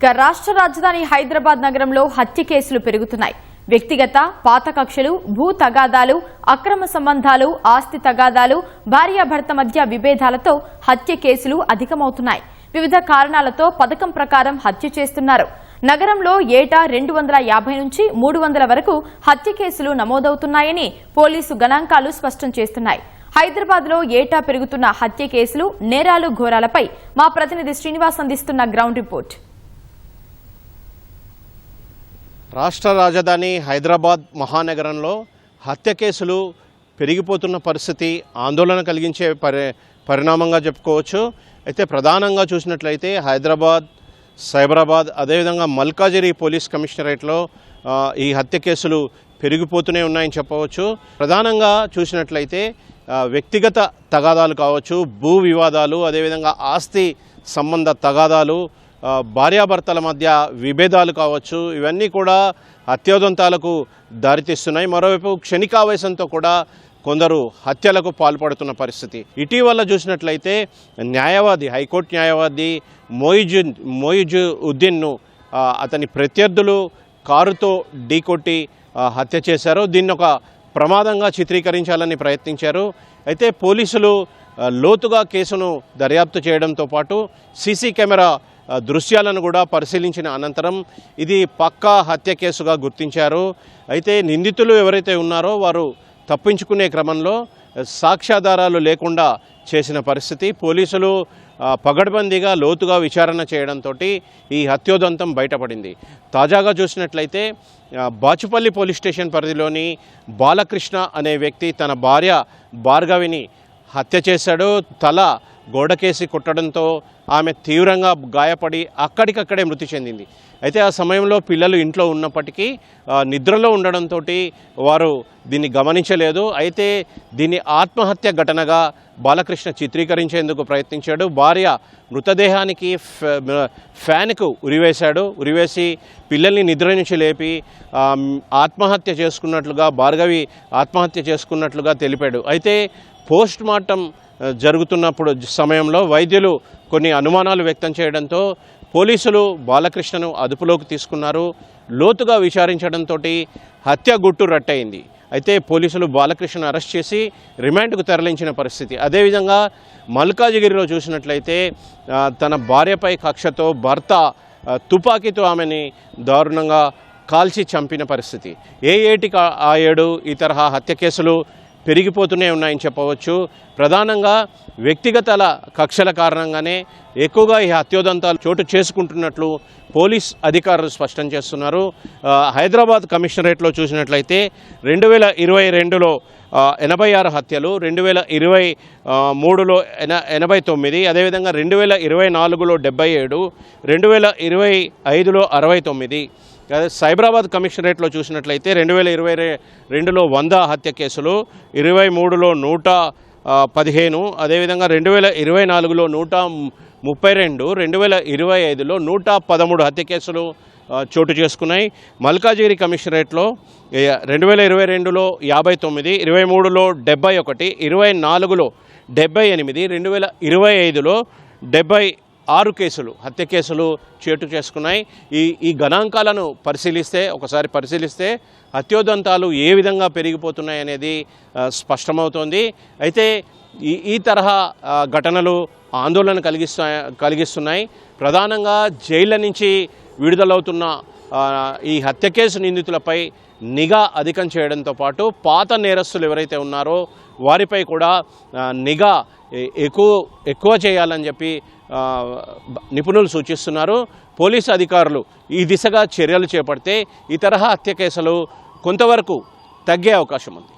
రాష్ట్ర రాజధాని హైదరాబాద్ నగరంలో హత్య కేసులు పెరుగుతున్నాయి. వ్యక్తిగత పాత కక్షలు, భూ తగాదాలు, అక్రమ సంబంధాలు, ఆస్తి తగాదాలు, భార్యాభర్త మధ్య విభేదాలతో హత్య కేసులు అధికమవుతున్నాయి. వివిధ కారణాలతో పథకం ప్రకారం హత్య చేస్తున్నారు. నగరంలో ఏటా 250 నుంచి 300 వరకు హత్య కేసులు నమోదవుతున్నాయని పోలీసు గణాంకాలు స్పష్టం చేస్తున్నాయి. హైదరాబాద్ లో ఏటా పెరుగుతున్న హత్య కేసులు, నేరాలు, ఘోరాలపై మా ప్రతినిధి శ్రీనివాస్ అందిస్తున్న గ్రౌండ్ రిపోర్ట్. రాష్ట్ర రాజధాని హైదరాబాద్ మహానగరంలో హత్య కేసులు పెరిగిపోతున్న పరిస్థితి ఆందోళన కలిగించే పరిణామంగా చెప్పుకోవచ్చు. అయితే ప్రధానంగా చూసినట్లయితే హైదరాబాద్, సైబరాబాద్, అదేవిధంగా మల్కాజిగిరి పోలీస్ కమిషనరేట్లో ఈ హత్య కేసులు పెరిగిపోతూనే ఉన్నాయని చెప్పవచ్చు. ప్రధానంగా చూసినట్లయితే వ్యక్తిగత తగాదాలు కావచ్చు, భూ వివాదాలు, అదేవిధంగా ఆస్తి సంబంధ తగాదాలు, భార్యాభర్తల మధ్య విభేదాలు కావచ్చు, ఇవన్నీ కూడా హత్యోదంతాలకు దారితీస్తున్నాయి. మరోవైపు క్షణికావేశంతో కూడా కొందరు హత్యలకు పాల్పడుతున్న పరిస్థితి. ఇటీవల చూసినట్లయితే న్యాయవాది, హైకోర్టు న్యాయవాది మొయిజుద్దీన్ను అతని ప్రత్యర్థులు కారుతో ఢీకొట్టి హత్య చేశారు. దీన్ని ఒక ప్రమాదంగా చిత్రీకరించాలని ప్రయత్నించారు. అయితే పోలీసులు లోతుగా కేసును దర్యాప్తు చేయడంతో పాటు సీసీ కెమెరా దృశ్యాలను కూడా పరిశీలించిన అనంతరం ఇది పక్కా హత్య కేసుగా గుర్తించారు. అయితే నిందితులు ఎవరైతే ఉన్నారో వారు తప్పించుకునే క్రమంలో సాక్ష్యాధారాలు లేకుండా చేసిన పరిస్థితి. పోలీసులు పగడ్బందీగా లోతుగా విచారణ చేయడంతో ఈ హత్యోదంతం బయటపడింది. తాజాగా చూసినట్లయితే బాచుపల్లి పోలీస్ స్టేషన్ పరిధిలోని బాలకృష్ణ అనే వ్యక్తి తన భార్య భార్గవిని హత్య చేశాడు. తల గోడకేసి కొట్టడంతో ఆమె తీవ్రంగా గాయపడి అక్కడికక్కడే మృతి చెందింది. అయితే ఆ సమయంలో పిల్లలు ఇంట్లో ఉన్నప్పటికీ నిద్రలో ఉండడంతో వారు దీన్ని గమనించలేదు. అయితే దీన్ని ఆత్మహత్య ఘటనగా బాలకృష్ణ చిత్రీకరించేందుకు ప్రయత్నించాడు. భార్య మృతదేహానికి ఫ్యాన్కు ఉరివేశాడు. ఉరివేసి పిల్లల్ని నిద్ర నుంచి లేపి ఆత్మహత్య చేసుకున్నట్లుగా, భార్గవి ఆత్మహత్య చేసుకున్నట్లుగా తెలిపాడు. అయితే పోస్ట్ మార్టం జరుగుతున్నప్పుడు సమయంలో వైద్యులు కొన్ని అనుమానాలు వ్యక్తం చేయడంతో పోలీసులు బాలకృష్ణను అదుపులోకి తీసుకున్నారు. లోతుగా విచారించడంతో హత్య గుట్టు రట్టయింది. అయితే పోలీసులు బాలకృష్ణను అరెస్ట్ చేసి రిమాండ్కు తరలించిన పరిస్థితి. అదేవిధంగా మల్కాజిగిరిలో చూసినట్లయితే తన భార్యపై కక్షతో భర్త తుపాకీతో ఆమెని దారుణంగా కాల్చి చంపిన పరిస్థితి. ఏటికి ఆ ఏడు ఈ తరహా హత్య కేసులు పెరిగిపోతూనే ఉన్నాయని చెప్పవచ్చు. ప్రధానంగా వ్యక్తిగత కక్షల కారణంగానే ఎక్కువగా ఈ హత్యోదంతాలు చోటు చేసుకుంటున్నట్లు పోలీస్ అధికారులు స్పష్టం చేస్తున్నారు. హైదరాబాద్ కమిషనరేట్లో చూసినట్లయితే 2022లో 86 హత్యలు, 2023లో 89, అదేవిధంగా 2024లో 77, 2025లో 69. సైబరాబాద్ కమిషనరేట్లో చూసినట్లయితే 2022లో 100 హత్య కేసులు, 23లో 115, అదేవిధంగా 2024లో 132, 2025లో 113 హత్య కేసులు చోటు చేసుకున్నాయి. మల్కాజిగిరి కమిషనరేట్లో 2022లో 59, 23లో 71, 24లో 78, 2025లో 76 కేసులు, హత్య కేసులు చోటు చేసుకున్నాయి. ఈ గణాంకాలను పరిశీలిస్తే హత్యోదంతాలు ఏ విధంగా పెరిగిపోతున్నాయి అనేది స్పష్టమవుతోంది. అయితే ఈ తరహా ఘటనలు ఆందోళన కలిగిస్తున్నాయి. ప్రధానంగా జైళ్ళ నుంచి విడుదలవుతున్న ఈ హత్య కేసు నిందితులపై నిఘా అధికం చేయడంతో పాటు పాత నేరస్తులు ఎవరైతే ఉన్నారో వారిపై కూడా నిఘా ఎక్కువ చేయాలని చెప్పి నిపుణులు సూచిస్తున్నారు. పోలీసు అధికారులు ఈ దిశగా చర్యలు చేపడితే ఈ తరహా హత్య కేసులు కొంతవరకు తగ్గే అవకాశం ఉంది.